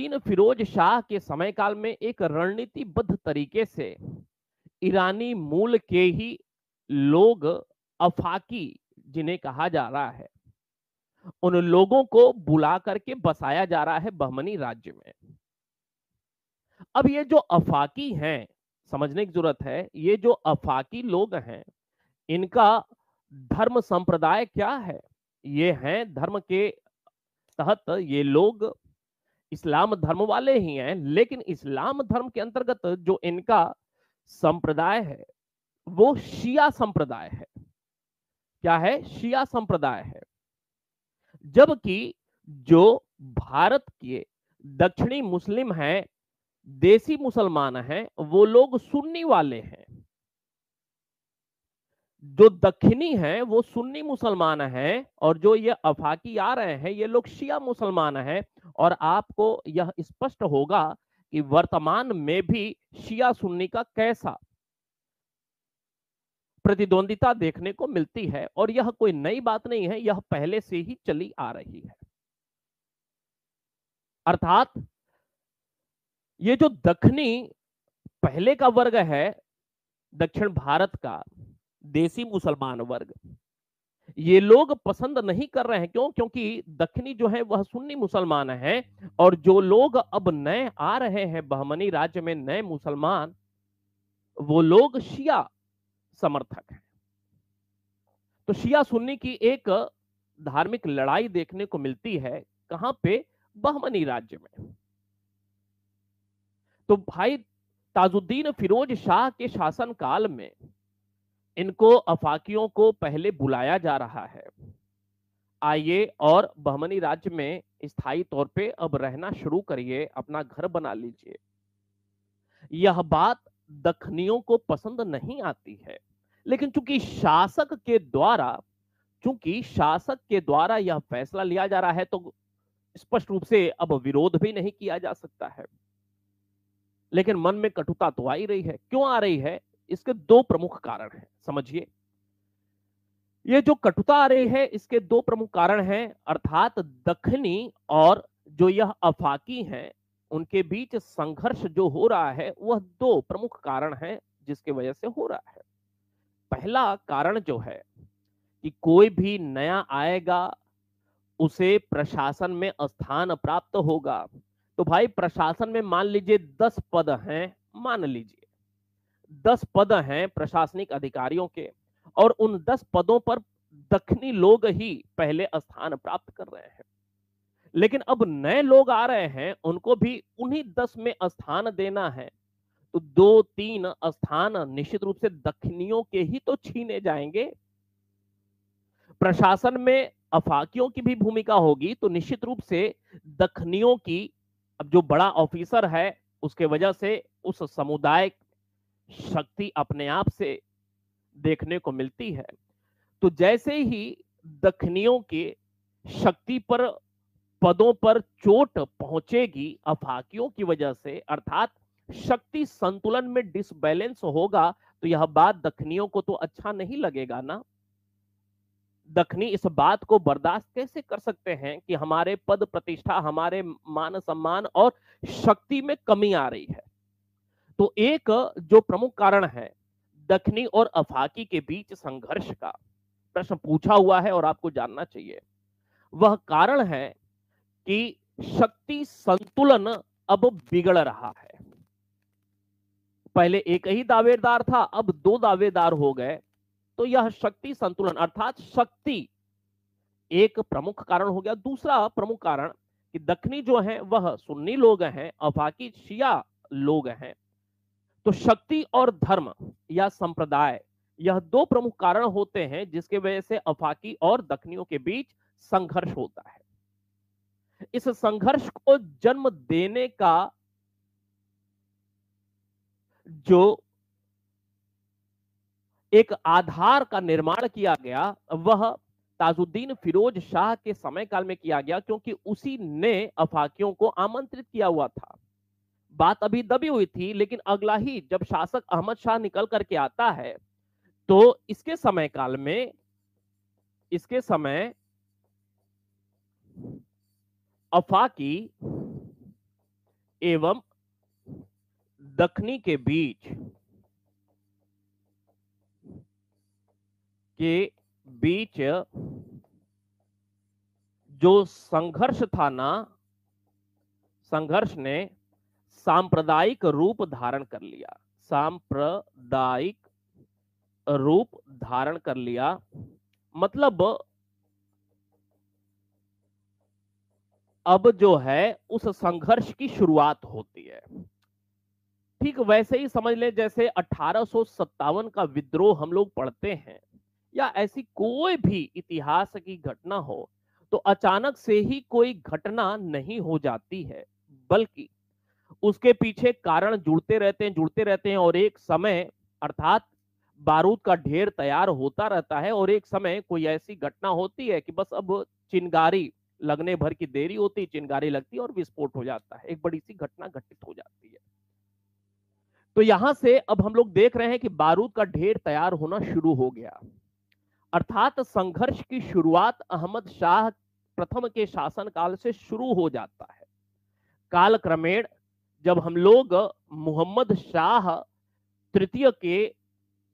ताजुद्दीन फिरोज शाह के समय काल में एक रणनीतिबद्ध तरीके से ईरानी मूल के ही लोग, अफाकी जिन्हें कहा जा रहा है, उन लोगों को बुला करके बसाया जा रहा है बहमनी राज्य में। अब ये जो अफाकी हैं, समझने की जरूरत है, ये जो अफाकी लोग हैं, इनका धर्म संप्रदाय क्या है? ये हैं धर्म के तहत ये लोग इस्लाम धर्म वाले ही हैं, लेकिन इस्लाम धर्म के अंतर्गत जो इनका संप्रदाय है वो शिया संप्रदाय है। क्या है? शिया संप्रदाय है। जबकि जो भारत के दक्षिणी मुस्लिम हैं, देसी मुसलमान हैं, वो लोग सुन्नी वाले हैं। जो दक्षिणी हैं वो सुन्नी मुसलमान हैं, और जो ये अफाकी आ रहे हैं ये लोग शिया मुसलमान हैं। और आपको यह स्पष्ट होगा कि वर्तमान में भी शिया सुन्नी का कैसा प्रतिद्वंदिता देखने को मिलती है, और यह कोई नई बात नहीं है, यह पहले से ही चली आ रही है। अर्थात ये जो दक्षिणी पहले का वर्ग है, दक्षिण भारत का देसी मुसलमान वर्ग, ये लोग पसंद नहीं कर रहे हैं। क्यों? क्योंकि दक्षिणी जो है वह सुन्नी मुसलमान है, और जो लोग अब नए आ रहे हैं बहमनी राज्य में, नए मुसलमान, वो लोग शिया समर्थक हैं। तो शिया सुन्नी की एक धार्मिक लड़ाई देखने को मिलती है। कहां पे? बहमनी राज्य में। तो भाई ताजुद्दीन फिरोज शाह के शासन काल में इनको, अफाकियों को पहले बुलाया जा रहा है, आइए और बहमनी राज्य में स्थायी तौर पे अब रहना शुरू करिए, अपना घर बना लीजिए। यह बात दखनियों को पसंद नहीं आती है, लेकिन चूंकि शासक के द्वारा यह फैसला लिया जा रहा है, तो स्पष्ट रूप से अब विरोध भी नहीं किया जा सकता है। लेकिन मन में कटुता तो आ ही रही है। क्यों आ रही है? इसके दो प्रमुख कारण हैं, समझिए। ये जो कटुता आ रही है, इसके दो प्रमुख कारण हैं। अर्थात दखनी और जो यह अफाकी हैं, उनके बीच संघर्ष जो हो रहा है, वह दो प्रमुख कारण हैं जिसकी वजह से हो रहा है। पहला कारण जो है कि कोई भी नया आएगा, उसे प्रशासन में स्थान प्राप्त होगा। तो भाई प्रशासन में मान लीजिए 10 पद हैं, मान लीजिए 10 पद हैं प्रशासनिक अधिकारियों के, और उन 10 पदों पर दक्षिणी लोग ही पहले स्थान प्राप्त कर रहे हैं। लेकिन अब नए लोग आ रहे हैं, उनको भी उन्हीं 10 में स्थान देना है। तो 2-3 स्थान निश्चित रूप से दक्षिणियों के ही तो छीने जाएंगे। प्रशासन में अफाकियों की भी भूमिका होगी, तो निश्चित रूप से दखनियों की, अब जो बड़ा ऑफिसर है उसके वजह से उस समुदाय शक्ति अपने आप से देखने को मिलती है। तो जैसे ही दखनियों के शक्ति पर, पदों पर चोट पहुंचेगी अफाकियों की वजह से, अर्थात शक्ति संतुलन में डिसबैलेंस होगा, तो यह बात दखनियों को तो अच्छा नहीं लगेगा ना। दखनी इस बात को बर्दाश्त कैसे कर सकते हैं कि हमारे पद प्रतिष्ठा, हमारे मान सम्मान और शक्ति में कमी आ रही है। तो एक जो प्रमुख कारण है दखनी और अफाकी के बीच संघर्ष का, प्रश्न पूछा हुआ है और आपको जानना चाहिए, वह कारण है कि शक्ति संतुलन अब बिगड़ रहा है। पहले एक ही दावेदार था, अब 2 दावेदार हो गए। तो यह शक्ति संतुलन, अर्थात शक्ति, एक प्रमुख कारण हो गया। दूसरा प्रमुख कारण कि दखनी जो है वह सुन्नी लोग हैं, अफाकी शिया लोग हैं। तो शक्ति और धर्म या संप्रदाय, यह 2 प्रमुख कारण होते हैं जिसके वजह से अफाकी और दखनियों के बीच संघर्ष होता है। इस संघर्ष को जन्म देने का जो एक आधार का निर्माण किया गया, वह ताजुद्दीन फिरोज शाह के समय काल में किया गया, क्योंकि उसी ने अफाकियों को आमंत्रित किया हुआ था। बात अभी दबी हुई थी, लेकिन अगला ही जब शासक अहमद शाह निकल करके आता है, तो इसके समय काल में, इसके समय अफाकी एवं दखनी के बीच जो संघर्ष था ना, संघर्ष ने सांप्रदायिक रूप धारण कर लिया, सांप्रदायिक रूप धारण कर लिया। मतलब अब जो है उस संघर्ष की शुरुआत होती है। ठीक वैसे ही समझ लें जैसे 1857 का विद्रोह हम लोग पढ़ते हैं, या ऐसी कोई भी इतिहास की घटना हो, तो अचानक से ही कोई घटना नहीं हो जाती है, बल्कि उसके पीछे कारण जुड़ते रहते हैं और एक समय अर्थात बारूद का ढेर तैयार होता रहता है, और एक समय कोई ऐसी घटना होती है कि बस अब चिंगारी लगने भर की देरी होती, चिंगारी लगती है और विस्फोट हो जाता है, एक बड़ी सी घटना घटित हो जाती है। तो यहां से अब हम लोग देख रहे हैं कि बारूद का ढेर तैयार होना शुरू हो गया, अर्थात संघर्ष की शुरुआत अहमद शाह प्रथम के शासनकाल से शुरू हो जाता है। कालक्रमेण जब हम लोग मोहम्मद शाह तृतीय के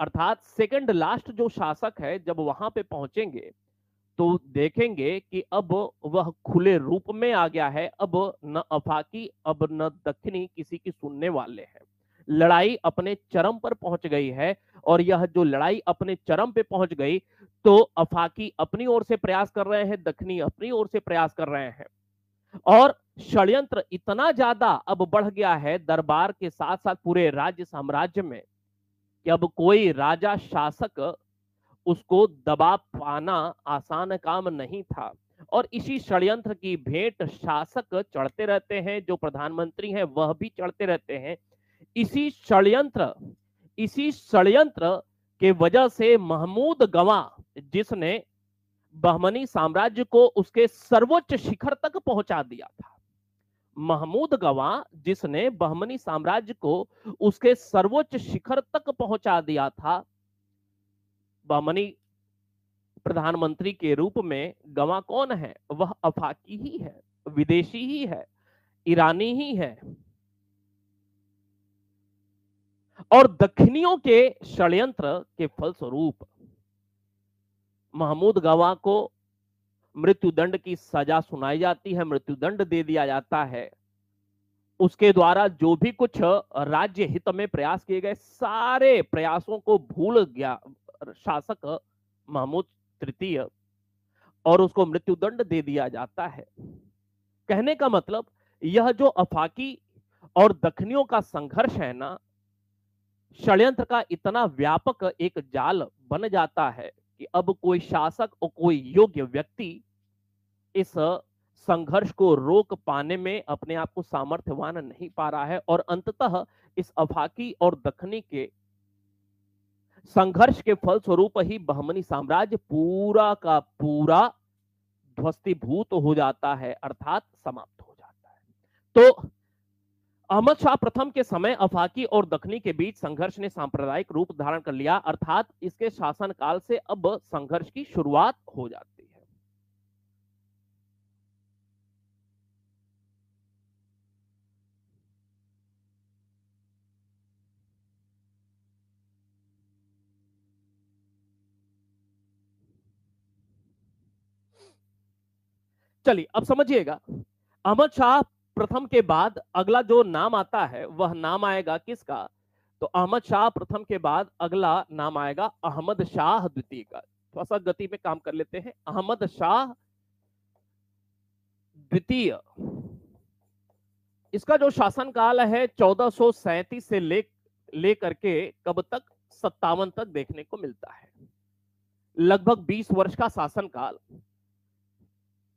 अर्थात सेकंड लास्ट जो शासक है, जब वहां पे पहुंचेंगे तो देखेंगे कि अब वह खुले रूप में आ गया है। अब न अफाकी अब न दक्षिणी किसी की सुनने वाले हैं। लड़ाई अपने चरम पर पहुंच गई है, और यह जो लड़ाई अपने चरम पे पहुंच गई, तो अफाकी अपनी ओर से प्रयास कर रहे हैं, दक्षिणी अपनी ओर से प्रयास कर रहे हैं, और षड्यंत्र इतना ज्यादा अब बढ़ गया है दरबार के साथ साथ पूरे राज्य साम्राज्य में, कि अब कोई राजा शासक उसको दबा पाना आसान काम नहीं था। और इसी षड्यंत्र की भेंट शासक चढ़ते रहते हैं, जो प्रधानमंत्री हैं वह भी चढ़ते रहते हैं। इसी षड्यंत्र के वजह से महमूद गवां, जिसने बहमनी साम्राज्य को उसके सर्वोच्च शिखर तक पहुंचा दिया था, महमूद गवां जिसने बहमनी साम्राज्य को उसके सर्वोच्च शिखर तक पहुंचा दिया था, बहमनी प्रधानमंत्री के रूप में गवां कौन है? वह अफाकी ही है, विदेशी ही है, ईरानी ही है। और दक्षिणियों के षड्यंत्र के फलस्वरूप महमूद गवां को मृत्युदंड की सजा सुनाई जाती है, मृत्युदंड दे दिया जाता है। उसके द्वारा जो भी कुछ राज्य हित में प्रयास किए गए, सारे प्रयासों को भूल गया शासक महमूद तृतीय, और उसको मृत्युदंड दे दिया जाता है। कहने का मतलब यह जो अफाकी और दखनियों का संघर्ष है ना, षड्यंत्र का इतना व्यापक एक जाल बन जाता है कि अब कोई शासक और कोई योग्य व्यक्ति इस संघर्ष को रोक पाने में अपने आप को सामर्थ्यवान नहीं पा रहा है, और अंततः इस अफाकी और दखनी के संघर्ष के फलस्वरूप ही बहमनी साम्राज्य पूरा का पूरा ध्वस्तीभूत हो जाता है, अर्थात समाप्त हो जाता है। तो अहमद शाह प्रथम के समय अफाकी और दखनी के बीच संघर्ष ने सांप्रदायिक रूप धारण कर लिया, अर्थात इसके शासनकाल से अब संघर्ष की शुरुआत हो जाती है। चलिए अब समझिएगा, अहमद शाह प्रथम के बाद अगला जो नाम आता है वह नाम आएगा किसका? तो अहमद शाह प्रथम के बाद अगला नाम आएगा अहमद शाह द्वितीय का। थोड़ा सा गति में काम कर लेते हैं। अहमद शाह द्वितीय, इसका जो शासनकाल है 1437 से लेकर के कब तक? 57 तक देखने को मिलता है। लगभग 20 वर्ष का शासनकाल।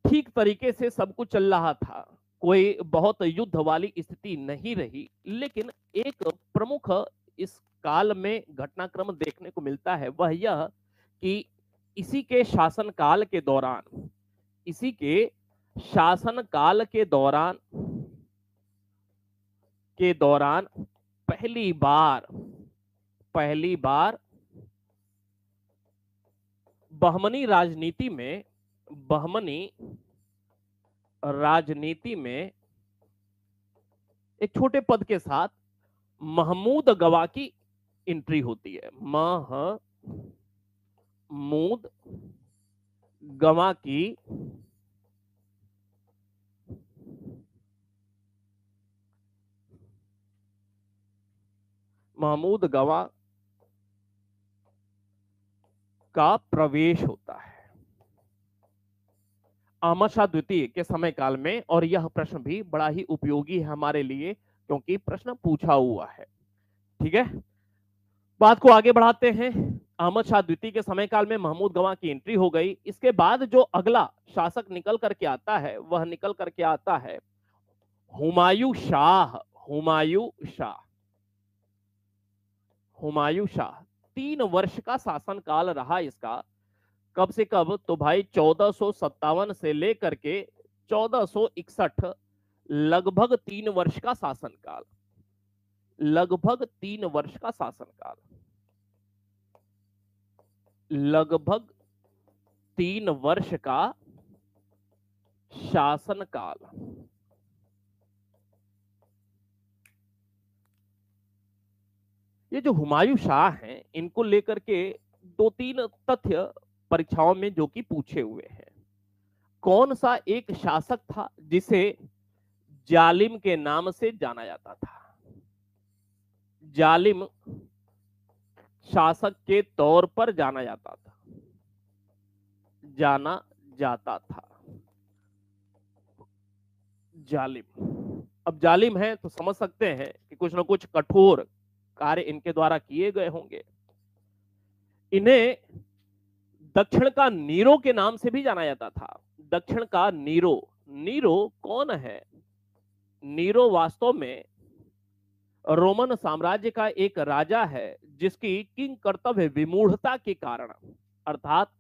ठीक तरीके से सब कुछ चल रहा था, कोई बहुत युद्ध वाली स्थिति नहीं रही, लेकिन एक प्रमुख इस काल में घटनाक्रम देखने को मिलता है, वह यह कि इसी के शासनकाल के दौरान, इसी के शासनकाल के दौरान पहली बार बहमनी राजनीति में एक छोटे पद के साथ महमूद गवा की एंट्री होती है। महमूद गवा की महमूद गवा का प्रवेश होता है अहमद शाह द्वितीय के समय काल में। और यह प्रश्न भी बड़ा ही उपयोगी है हमारे लिए, क्योंकि प्रश्न पूछा हुआ है। ठीक है, बात को आगे बढ़ाते हैं। अहमद शाह द्वितीय के समय काल में महमूद गवा की एंट्री हो गई। इसके बाद जो अगला शासक निकल करके आता है, वह निकल करके आता है हुमायूं शाह। हुमायूं शाह, हुमायूं शाह 3 वर्ष का शासनकाल रहा इसका। कब से कब? तो भाई 1457 से लेकर के 1461, लगभग 3 वर्ष का शासनकाल। लगभग 3 वर्ष का शासनकाल। लगभग 3 वर्ष का शासनकाल। ये जो हुमायूं शाह हैं, इनको लेकर के 2-3 तथ्य परीक्षाओं में जो कि पूछे हुए हैं। कौन सा एक शासक था जिसे जालिम के नाम से जाना जाता था? जालिम शासक के तौर पर जाना जाता था। जाना जाता था जालिम। अब जालिम है तो समझ सकते हैं कि कुछ ना कुछ कठोर कार्य इनके द्वारा किए गए होंगे। इन्हें दक्षिण का नीरो के नाम से भी जाना जाता था। दक्षिण का नीरो। नीरो कौन है? नीरो वास्तव में रोमन साम्राज्य का एक राजा है, जिसकी किंग कर्तव्य विमूढ़ता के कारण, अर्थात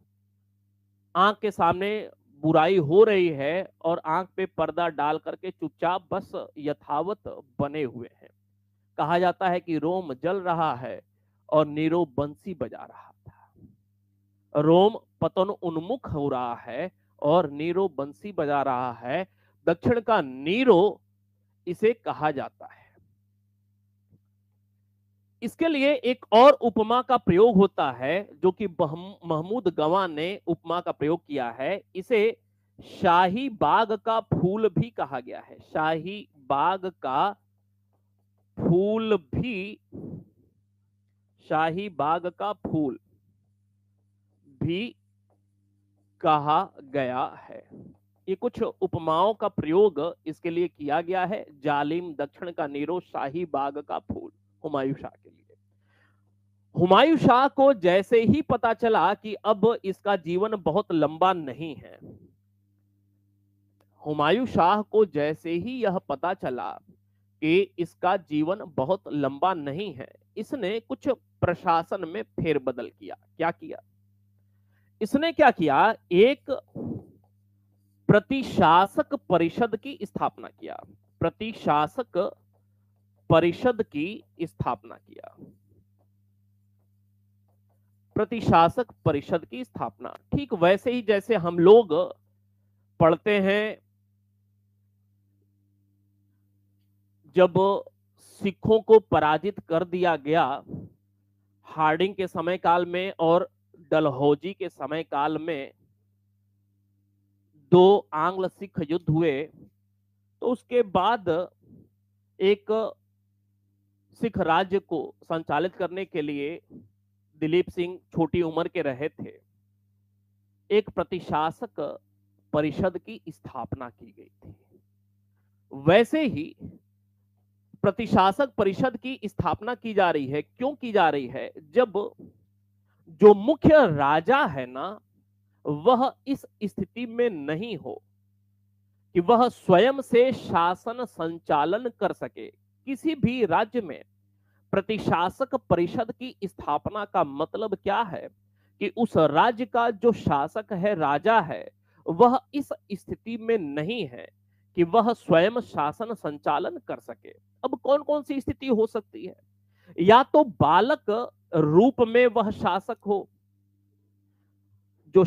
आंख के सामने बुराई हो रही है और आंख पे पर्दा डाल करके चुपचाप बस यथावत बने हुए हैं। कहा जाता है कि रोम जल रहा है और नीरो बंसी बजा रहा था। रोम पतन उन्मुख हो रहा है और नीरो बंसी बजा रहा है। दक्षिण का नीरो इसे कहा जाता है। इसके लिए एक और उपमा का प्रयोग होता है, जो कि महमूद गवा ने उपमा का प्रयोग किया है। इसे शाही बाग का फूल भी कहा गया है। शाही बाग का फूल भी, शाही बाग का फूल भी कहा गया है। ये कुछ उपमाओं का प्रयोग इसके लिए किया गया है। जालिम, दक्षिण का नीरो, शाही बाग का फूल, हुमायूं शाह के लिए। हुमायूं शाह को जैसे ही पता चला कि अब इसका जीवन बहुत लंबा नहीं है, हुमायूं शाह को जैसे ही यह पता चला कि इसका जीवन बहुत लंबा नहीं है, इसने कुछ प्रशासन में फेरबदल किया। क्या किया इसने? क्या किया? एक प्रतिशासक परिषद की स्थापना किया। प्रतिशासक परिषद की स्थापना किया। प्रतिशासक परिषद की स्थापना ठीक वैसे ही जैसे हम लोग पढ़ते हैं, जब सिखों को पराजित कर दिया गया हार्डिंग के समय काल में और डलहौजी के समय काल में, 2 आंग्ल सिख युद्ध हुए, तो उसके बाद एक सिख राज्य को संचालित करने के लिए दिलीप सिंह छोटी उम्र के रहे थे। एक प्रतिशासक परिषद की स्थापना की गई थी। वैसे ही प्रतिशासक परिषद की स्थापना की जा रही है। क्यों की जा रही है? जब जो मुख्य राजा है ना, वह इस स्थिति में नहीं हो कि वह स्वयं से शासन संचालन कर सके। किसी भी राज्य में प्रतिशासक परिषद की स्थापना का मतलब क्या है कि उस राज्य का जो शासक है, राजा है, वह इस स्थिति में नहीं है कि वह स्वयं शासन संचालन कर सके। अब कौन कौन सी स्थिति हो सकती है? या तो बालक रूप में वह शासक हो, जो